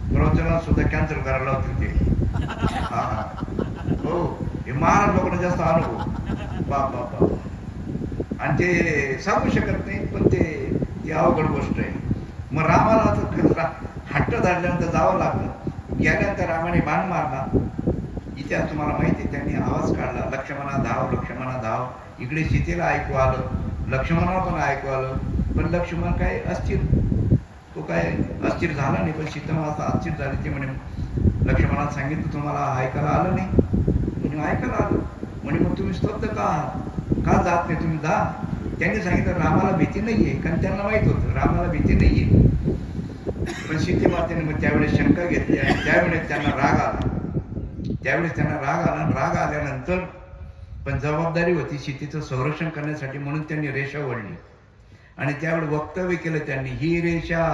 प्रवचनात सुद्धा कॅन्सल करायला होते ते. हा हा, हो, हे महाराज लोकांना जास्त अनुभव, बाप बाप बाप. आणि ते सांगू शकत नाही, पण ते अवघड गोष्ट आहे. मग रामाला आता हट्ट धरल्यानंतर जावं लागलं. गेल्यानंतर रामाने बाण मारला. इतिहास तुम्हाला माहिती आहे, त्यांनी आवाज काढला, लक्ष्मणा धाव, लक्ष्मणा धाव. इकडे सीतेला ऐकू आलं, लक्ष्मणाला पण ऐकू आलं, पण लक्ष्मण काय अस्थिर, तो काय अस्थिर झाला नाही. पण सीता माता अस्थिर झाली. ते म्हणे, लक्ष्मणाला सांगितलं तुम्हाला ऐकायला आलं नाही. म्हणजे ऐकायला आलं. म्हणे मग तुम्ही स्तब्ध का जात नाही, तुम्ही जा. त्यांनी सांगितलं रामाला भीती नाहीये, कारण त्यांना माहित होतं रामाला भीती नाहीये. पण सीते मातेने मग त्यावेळेस शंका घेतली, आणि त्यावेळेस त्यांना राग आला. राग आल्यानंतर पण जबाबदारी होती सीतेचं संरक्षण करण्यासाठी, म्हणून त्यांनी रेषा ओढली. आणि त्यावेळी वक्तव्य केलं त्यांनी, ही रेषा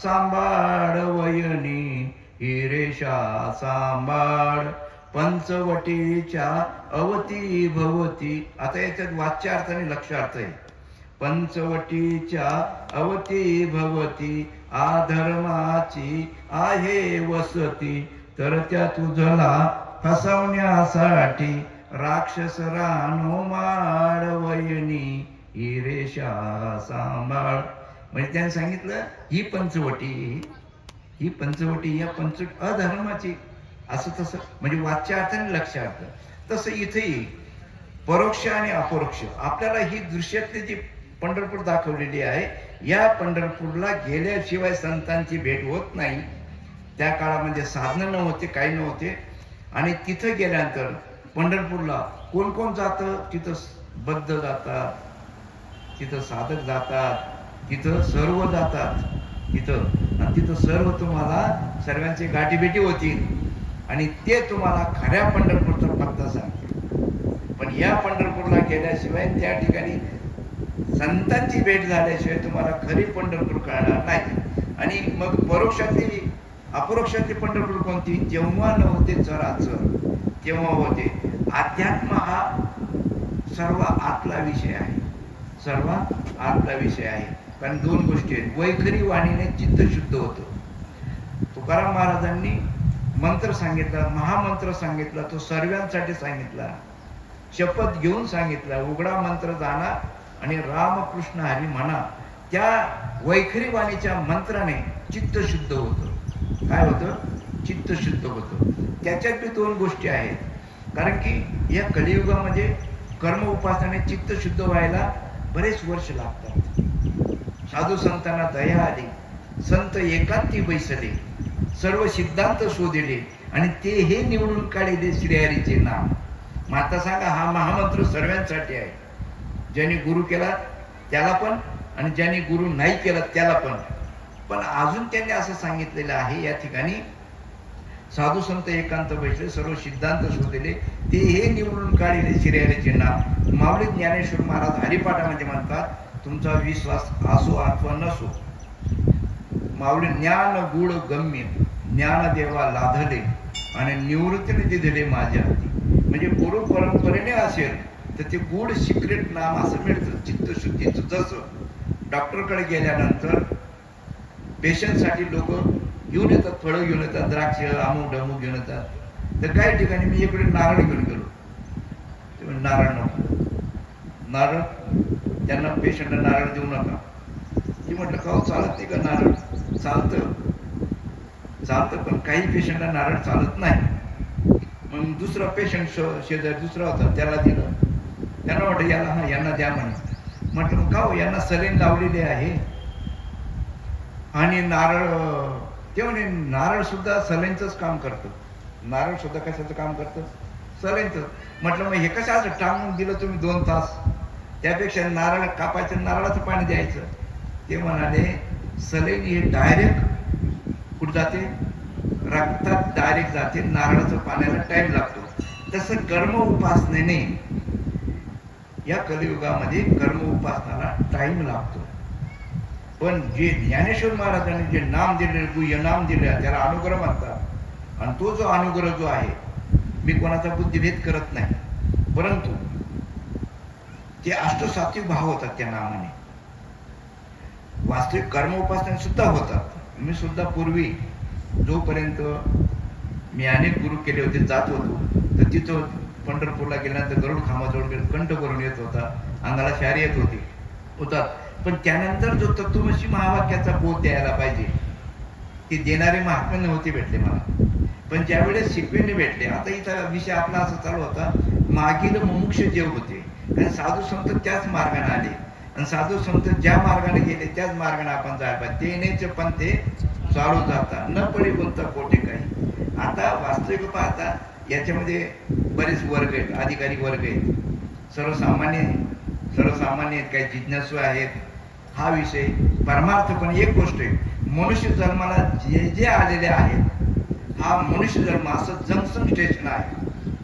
सांभाळ वयनी, ही रेषा सांभाळ, पंचवटीच्या अवती भवती. आता याच्यात वाच्यार्थ आणि लक्षार्थ आहे. पंचवटीच्या अवती भवती, अधर्माची आहे वसती, तर त्या तुझला फसवण्यासाठी राक्षस रानो माळ वयनी, ही रेषा सांभाळ. म्हणजे त्यांनी सांगितलं, ही पंचवटी या पंचवटी अधर्माची, असं तसं, म्हणजे वाच्यार्थ आणि लक्षार्थ. तसं इथेही परोक्ष आणि अपरोक्ष. आपल्याला ही दृश्यातली जी पंढरपूर दाखवलेली आहे, या पंढरपूरला गेल्याशिवाय संतांची भेट होत नाही. त्या काळामध्ये साधनं नव्हते, काही नव्हते. आणि तिथं गेल्यानंतर पंढरपूरला कोण कोण जातं, तिथं बद्ध जातात, तिथं साधक जातात, तिथं सर्व जातात. तिथं सर्व तुम्हाला सर्वांची गाठीभेटी होतील, आणि ते तुम्हाला खऱ्या पंढरपूरचा पत्ता सांगतील. पण या पंढरपूरला गेल्याशिवाय, त्या ठिकाणी संतांची भेट झाल्याशिवाय तुम्हाला खरी पंढरपूर कळणार नाही. आणि मग परोक्षातली अपरोक्षातली पंढरपूर कोणती, जेव्हा नव्हते चराचर तेव्हा होते. अध्यात्म हा सर्व आतला विषय आहे, सर्वात आतला विषय आहे. कारण दोन गोष्टी आहेत, वैखरी वाणीने चित्त शुद्ध होतं. तुकाराम महाराजांनी मंत्र सांगितला, महामंत्र सांगितला, तो सर्वांसाठी सांगितला, शपथ घेऊन सांगितला, उघडा मंत्र जाणा आणि रामकृष्ण हरी म्हणा. त्या वैखरी वाणीच्या मंत्राने चित्त शुद्ध होतं. काय होतं, चित्त शुद्ध होतं. त्याच्यात बी दोन गोष्टी आहेत. कारण की या कलियुगामध्ये कर्म उपासनेने चित्त शुद्ध व्हायला बरेच वर्ष लागतात. साधू संतांना दया आली, संत एकांती बैसले, सर्व सिद्धांत शोधिले आणि ते हे निवडून काढले श्रीहरीचे नाम. मग आता सांगा, हा महामंत्र सर्वांसाठी आहे. ज्यांनी गुरु केला त्याला पण आणि ज्यांनी गुरु नाही केला त्याला पण. पण अजून त्यांनी असं सांगितलेलं आहे या ठिकाणी, साधू संत एकांत बैसले, सर्व सिद्धांत शोधले, ते हे निवडून काढले श्रीहरीचे नाम. माऊली ज्ञानेश्वर महाराज हरिपाठामध्ये म्हणतात, तुमचा विश्वास असो अथवा नसो, माऊली ज्ञान गुळ गम्य, ज्ञान देवा लाधले आणि निवृत्तीने दिलेले माझ्या हाती. म्हणजे गुरु परंपरेने असेल तर ते गुड सिक्रेट नाम असं मिळतं चित्तशुद्धीचं. जसं डॉक्टरकडे गेल्यानंतर पेशंटसाठी लोक घेऊन येतात, फळं घेऊन येतात, द्राक्ष अमुक डमूक घेऊन येतात. तर काही ठिकाणी मी इकडे नारळ घेऊन गेलो, ते नारळ नको, नारळ त्यांना पेशंटला नारळ देऊ नका. ती म्हटलं का चालत नाही का नारळ? चालतं पण काही पेशंटला नारळ चालत नाही. मग दुसरा पेशंट शेजारी दुसरा होता, त्याला दिलं. त्यांना वाटतं यांना द्या म्हणे. म्हटलं मग का हो, यांना सलाईन लावलेली आहे आणि नारळ, ते म्हणे नारळ सुद्धा सलाईनचंच काम करतं. नारळ सुद्धा कशाचं काम करतं? सलाईनचं. म्हटलं मग हे कसं असं टांगून दिलं तुम्ही 2 तास, त्यापेक्षा नारळ कापायचं, नारळाचं पाणी द्यायचं. ते म्हणाले सलाईन हे डायरेक्ट कुठं जाते? रक्तात डायरेक्ट जाते, नारळाचं पाण्याला टाइम लागतो. तसं कर्म उपासनेने या कलियुगामध्ये कर्म उपासनाला टाइम लागतो. पण जे ज्ञानेश्वर महाराजांनी जे नाम दिले, गुह्य नाम दिले, त्याला अनुग्रह म्हणतात. आणि तो जो अनुग्रह जो आहे, मी कोणाचा बुद्धिभेद करत नाही, परंतु ते अष्टसात्विक भाव होतात त्या नामाने. वास्तविक कर्म उपासना सुद्धा होतात. मी सुद्धा पूर्वी जोपर्यंत मी अनेक गुरु केले होते, जात होतो, तर तिथं पंढरपूरला गेल्यानंतर गरुड खांबाजवळ कंठ करून येत होता, अंगाला शारी येत होतात. पण त्यानंतर जो तत्वमसी महावाक्याचा बोध द्यायला पाहिजे ते देणारे महात्मे नव्हते भेटले मला. पण ज्यावेळेस शिकवेने भेटले, आता इथं विषय आपला असा चालू होता, मागील मुमुक्ष जेव होते, कारण साधू संत त्याच मार्गाने आले आणि साधू संत ज्या मार्गाने गेले त्याच मार्गाने आपण जायला पाहिजे. ते नेच पण ते चालू जातात, न पडे कोणता कोठे काही. आता वास्तविक पाहता याच्यामध्ये बरेच वर्ग आहेत, अधिकारी वर्ग आहेत, सर्वसामान्य आहेत, काही जिज्ञासू आहेत. हा विषय परमार्थ. पण एक गोष्ट आहे, मनुष्य जन्माला जे आलेले आहेत, हा मनुष्य जन्म असं जंक्शन स्टेशन आहे.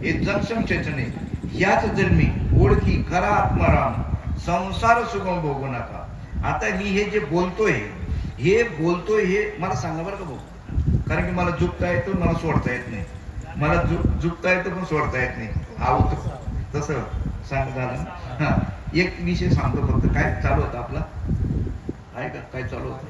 हे जंक्शन स्टेशन आहे. याच जन्मी ओळखी खरा आत्माराम, संसार सुगम भोगू नका. आता मी हे जे बोलतोय हे मला सांगा बरं का भाऊ, कारण की मला झुकता येतं, मला सोडता येत नाही. मला झुकता येतं पण सोडता येत नाही. आवत तसं सांग झालं. हा, एक विषय सांगतो फक्त. काय चालू होतं आपला? आहे का काय चालू होतं?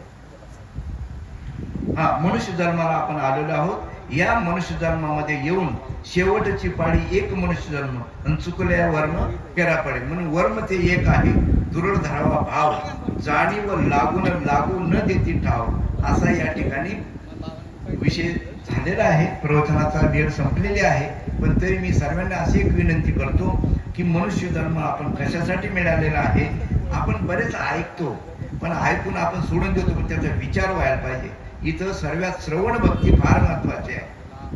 हा, मनुष्य जन्माला आपण आलेलो आहोत. या मनुष्य जन्मामध्ये येऊन शेवटची पाळी एक मनुष्य जन्म आणि चुकल्या वर्म पेरा पडे. म्हणून वर्म ते एक आहे, दुरळ धरावा भाव, जाणीव लागू न देती ठाव. असा या ठिकाणी विषय झालेला आहे. प्रवचनाचा वेळ संपलेली आहे, पण तरी मी सर्वांना अशी एक विनंती करतो की मनुष्य जन्म आपण कशासाठी मिळालेला आहे. आपण बरेच ऐकतो, पण ऐकून आपण सोडून देतो, पण त्याचा विचार व्हायला पाहिजे. इथं सर्वात श्रवण भक्ती फार महत्वाची आहे.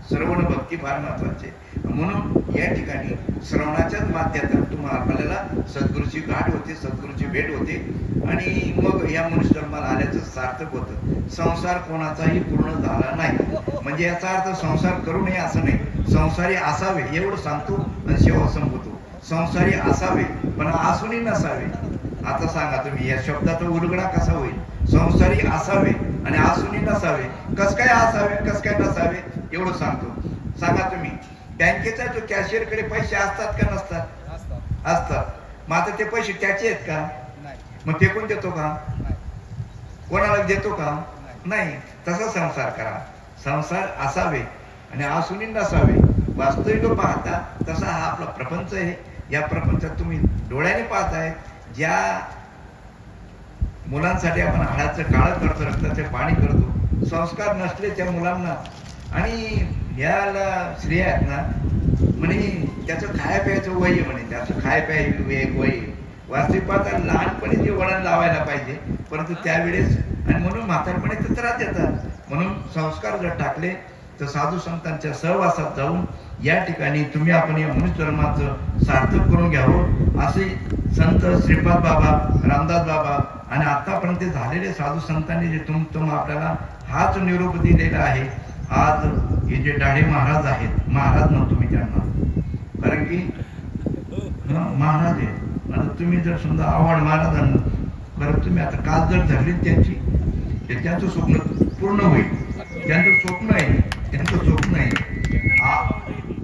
श्रवण भक्ती फार महत्वाची आहे. म्हणून या ठिकाणी श्रवणाच्याच माध्यमातून आपल्याला सद्गुरूची गाठ होते, सद्गुरूची भेट होते आणि मग या मनुष्य जन्माला आल्याचं सार्थक होतं. संसार कोणाचाही पूर्ण झाला नाही, म्हणजे याचा अर्थ संसार करू नये असं नाही. संसारी असावे एवढं सांगतो आणि शेवट संपवतो. संसारी असावे पण असूनही नसावे. आता सांगा तुम्ही या शब्दाचा उलगडा कसा होईल? संसारी असावे आणि असूनही नसावे. कस काय असावे, कस काय नसावे एवढं सांगतो. सांगा तुम्ही, बँकेचा जो कॅशियर कडे पैसे असतात का नसतात? असतात. मग आता ते पैसे त्याचे आहेत का? मग फेकून देतो का? कोणाला देतो का? नाही. तसा संसार करा. संसार असावे आणि असूनही नसावे. वास्तविक पाहता तसा हा आपला प्रपंच आहे. या प्रपंचात तुम्ही डोळ्याने पाहताय. ज्या मुलांसाठी आपण हाडाचं काळं करतो, रक्ताचे पाणी करतो, संस्कार नसले त्या मुलांना आणि याला स्त्रिया आहेत ना म्हणे त्याचं खाया प्यायचं वय आहे म्हणे, त्याचं खाया प्यायचं वय आहे. वास्तविक पाहता लहानपणी ते वळण लावायला पाहिजे, परंतु त्यावेळेस आणि म्हणून म्हातारपणी ते त्रास देतात. म्हणून संस्कार जर टाकले तर साधू संतांच्या सहवासात जाऊन या ठिकाणी तुम्ही आपण या मनुष्य जन्माचं सार्थक करून घ्यावं असे संत श्रीपाद बाबा, रामदास बाबा आणि आतापर्यंत झालेले साधू संतांनी जे तुम आपल्याला हाच निरोप दिलेला आहे. आज हे जे डाळे महाराज आहेत, महाराज म्हणतो मी त्यांना, कारण की महाराज आहे. आता तुम्ही जर समजा आव्हाड महाराजांना बरं तुम्ही आता काल जर धरली त्यांची, त्यांचं स्वप्न पूर्ण होईल. त्यांचं स्वप्न आहे, त्यांचं स्वप्न आहे.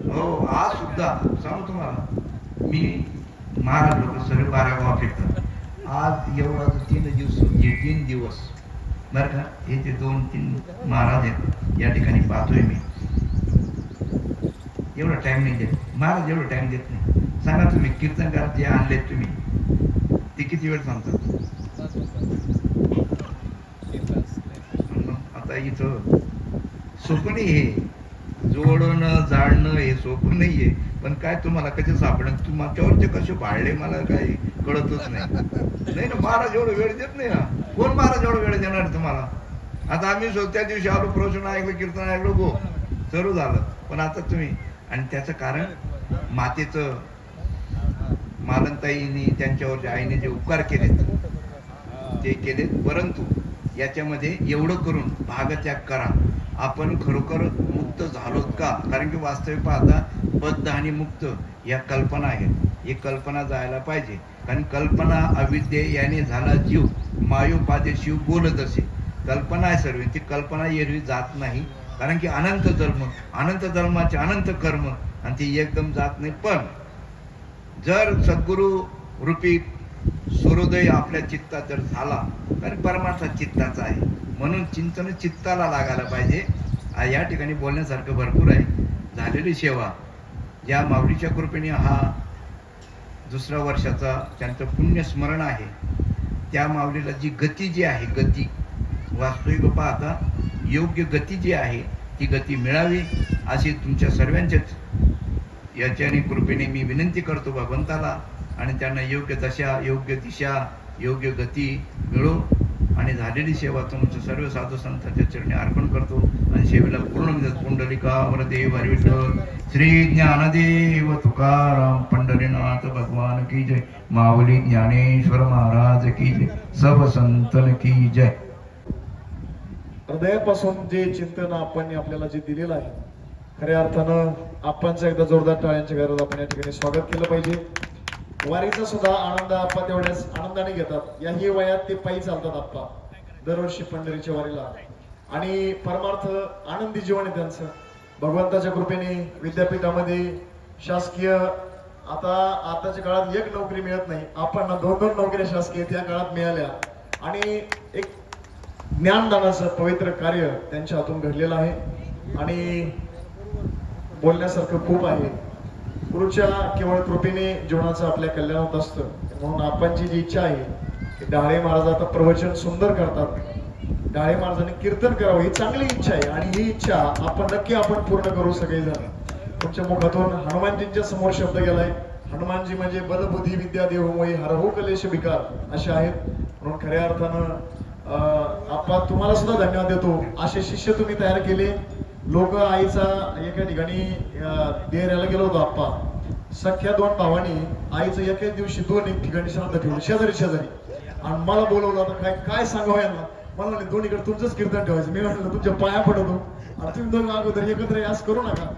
हो आज सुद्धा सांगू तुम्हाला, मी महाराज लोक सर्व 12 गाव फिरतात. आज एवढा 3 दिवस बरं का, हे जे 2-3 महाराज आहेत या ठिकाणी पाहतोय मी. एवढा टाइम नाही देत महाराज, एवढा टाइम देत नाही. सांगा तुम्ही कीर्तनकार जे आणलेत तुम्ही ते किती वेळ सांगतात? आता इथं सोपं नाही, हे जोडणं जाणणं हे सोपं नाहीये. पण काय तुम्हाला कसे सापडेल, तुमच्यावर ते कसे भाळले मला काही कळतच नाही ना. महाराज एवढं वेळ देत नाही ना. कोण महाराज एवढं वेळ देणार तुम्हाला? आता आम्ही त्या दिवशी आलो, प्रवचन ऐकलं, कीर्तन ऐकलं, गो सर्व झालं. पण आता तुम्ही, आणि त्याचं कारण मातेचं मालनताईंनी त्यांच्यावर आईने जे उपकार केलेत ते केलेत. परंतु याच्यामध्ये एवढं करून भागत्याग करा. आपण खरोखर मुक्त झालोत का? कारण की वास्तविक पाहता बद्ध आणि मुक्त या कल्पना आहेत. ही कल्पना जायला पाहिजे. कारण कल्पना अविद्ये याने झाला जीव, मायोपादे शिव बोलत असे. कल्पना आहे सर्व, ती कल्पना एरवी जात नाही. कारण की अनंत जन्म, अनंत जन्माचे अनंत कर्म, आणि ती एकदम जात नाही. पण जर सद्गुरु रूपी सूर्योदय आपल्या चित्तात जर झाला तर परमार्थ चित्ताचा आहे. म्हणून चिंतन चित्ताला लागायला पाहिजे. या ठिकाणी बोलण्यासारखं भरपूर आहे. झालेली सेवा या माऊलीच्या कृपेने हा 2रा वर्षाचा त्यांचं पुण्यस्मरण आहे. त्या माऊलीला जी गती जी आहे, गती वास्तविक पाहता योग्य गती जी आहे ती गती मिळावी अशी तुमच्या सर्वांच्याच याच्याने कृपेने मी विनंती करतो भगवंताला. आणि त्यांना योग्य दशा, योग्य दिशा, योग्य गती मिळो. आणि झालेली सेवा तुमच्या सर्व साधू संतांच्या चरणी अर्पण करतो. आणि सेवेला पूर्ण पुंडलिका वरदेव हरी विठ्ठल श्री ज्ञानदेव तुकाराम पंढरीनाथ भगवान की जय. माऊली ज्ञानेश्वर महाराज की जय. सब संतन की जय. हृदयापासून जे चिंतन आपण आपल्याला जे दिलेलं आहे, खऱ्या अर्थानं आपणचं एकदा जोरदार टाळ्यांच्या गरज आपण या ठिकाणी स्वागत केलं पाहिजे. वारीचा सुद्धा आनंद आप्पा तेवढ्याच आनंदाने घेतात. याही वयात ते पायी चालतात आप्पा दरवर्षी पंढरीच्या वारीला. आणि परमार्थ आनंदी जीवन आहे त्यांचं. भगवंताच्या कृपेने विद्यापीठामध्ये शासकीय, आताच्या काळात एक नोकरी मिळत नाही, आपण 2-2 नोकऱ्या शासकीय त्या काळात मिळाल्या. आणि एक ज्ञानदानाचं पवित्र कार्य त्यांच्या हातून घडलेलं आहे. आणि बोलण्यासारखं खूप आहे. गुरुच्या केवळ कृपेने जीवनाचं आपल्या कल्याण होत असतं. म्हणून आपणची जी इच्छा आहे की डाळे महाराज आता प्रवचन सुंदर करतात, डाळे महाराजांनी कीर्तन करावं, ही चांगली इच्छा आहे. आणि ही इच्छा आपण पूर्ण करू सगळेजण. तुमच्या मुखातून हनुमानजींच्या समोर शब्द गेलाय. हनुमानजी म्हणजे बलबुद्धी विद्या देवमयी हरहू कलेश विकार असे आहेत. म्हणून खऱ्या अर्थानं आप्पा तुम्हाला सुद्धा धन्यवाद देतो. असे शिष्य तुम्ही तयार केले. लोक आईचा एका ठिकाणी देहऱ्याला गेलो होतो आप्पा, सख्या 2 भावांनी आईचं एकाच दिवशी 2 ठिकाणी श्राद्ध ठेवलं, शेजारी. आणि मला बोलवलं आता काय सांगावं यांना. मला म्हणले दोन्हीकडे तुमचंच कीर्तन ठेवायचं. मी म्हटलं तुमच्या पाया पडतो आणि तुम्ही 2 अगोदर एकत्र असं करू नका.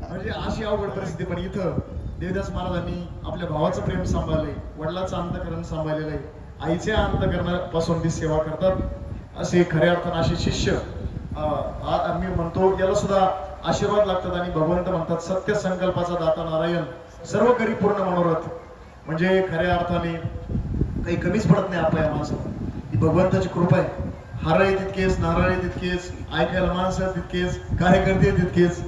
म्हणजे अशी अवघड परिस्थिती. पण इथं देवदास महाराजांनी आपल्या भावाचं प्रेम सांभाळलंय, वडिलाचं अंतकरण सांभाळलेलं आहे, आईच्या अंतकरणापासून ती सेवा करतात. असे खऱ्या अर्थानं असे शिष्य मी म्हणतो याला सुद्धा आशीर्वाद लागतात. आणि भगवंत म्हणतात सत्य संकल्पाचा दाता नारायण सर्व करी पूर्ण मनोरथ. म्हणजे खऱ्या अर्थाने काही कमीच पडत नाही आपल्या माणसाला. ही भगवंताची कृपा आहे. हारळे तितकेच, नारळे तितकेच, ऐकायला माणसं तितकेच, कार्यकर्ते तितकेच,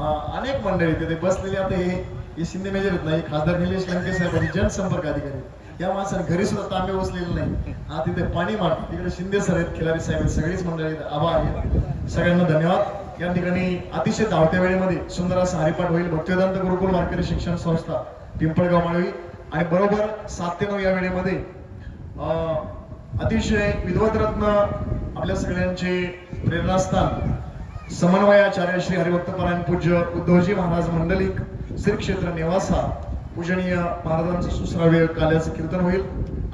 अनेक मंडळी तिथे बसलेले. आता हे शिंदे मेजर आहेत ना, हे खासदार निलेश लंके साहेब जनसंपर्क अधिकारी. या माणसाने घरी सुद्धा तांबे उचलेले नाही. तिथे पाणी मारतात. तिकडे शिंदे सर आहेत, खिलारी साहेब आहेत, सगळीच मंडळी आभार आहेत. सगळ्यांना धन्यवाद. या ठिकाणी अतिशय धावत्या वेळेमध्ये सुंदर असा हरिपाठ होईल. भक्तिवेदांत गुरुकुल वारकरी शिक्षण संस्था पिंपळगाव माळवी आणि बरोबर 7 ते 9 या वेळेमध्ये अतिशय विद्वत रत्न आपल्या सगळ्यांचे प्रेरणास्थान समन्वयाचार्य श्री हरिभक्तपरायण पूज्य उद्धवजी महाराज मंडलिक श्री क्षेत्र नेवासा पूजनीय महाराजांचं सुश्राव्य काल्याचं कीर्तन होईल.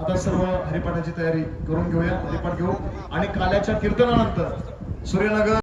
आता सर्व हरिपाठाची तयारी करून घेऊया. हरिपाठ घेऊ आणि काल्याच्या कीर्तनानंतर सूर्यनगर